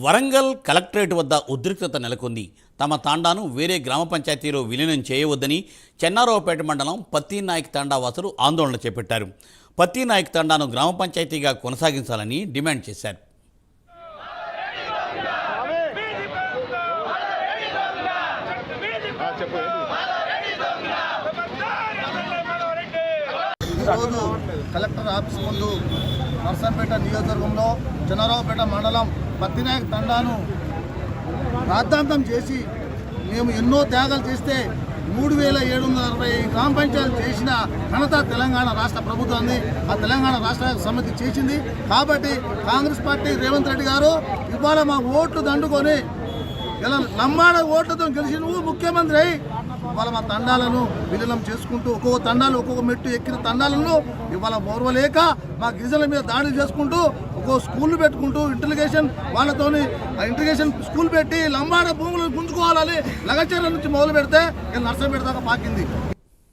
Warangal collectorate వద్ద ఉద్రిక్తత నెలకొంది. తమ తాండాను వేరే గ్రామ పంచాయతీలో విలీనం చేయవద్దని చెన్నారావుపేట మండలం పత్తినాయక్ తాండా వాసులు ఆందోళన చేపట్టారు. పత్తినాయక్ తాండాను గ్రామ పంచాయతీగా కొనసాగించాలని డిమాండ్ చేశారు. ఈరోజు కలెక్టర్ ఆఫీస్ ముందు నర్సంపేట నియోజకవర్గంలో చెన్నారావుపేట మండలం పత్తినాయక్ తండాను రాద్ధాంతం చేసి మేము ఎన్నో త్యాగాలు చేస్తే 3760 గ్రామ పంచాయతీలు చేసిన ఘనత తెలంగాణ రాష్ట్ర ప్రభుత్వాన్ని ఆ తెలంగాణ రాష్ట్ర సమితి చేసింది. కాబట్టి కాంగ్రెస్ పార్టీ రేవంత్ రెడ్డి గారు ఇవాళ మా ఓట్లు దండుకొని ఇలా లంబాడ ఓట్లతో గెలిచి నువ్వు ముఖ్యమంత్రి అయి ఇవాళ మా తండాలను విలీనం చేసుకుంటూ ఒక్కొక్క తండాలు ఒక్కొక్క మెట్టు ఎక్కిన తండాలను ఇవాళ ఓర్వలేక మా గిరిజనుల మీద దాడులు చేసుకుంటూ ఒక్కొక్క స్కూళ్ళు పెట్టుకుంటూ ఇంటెలిగేషన్ వాళ్ళతోని ఇంటెలిగేషన్ స్కూల్ పెట్టి లంబాడ భూములను గుంజుకోవాలని లగచర్ల నుంచి మొదలు పెడితే నర్సంపేట దాకా పాకింది.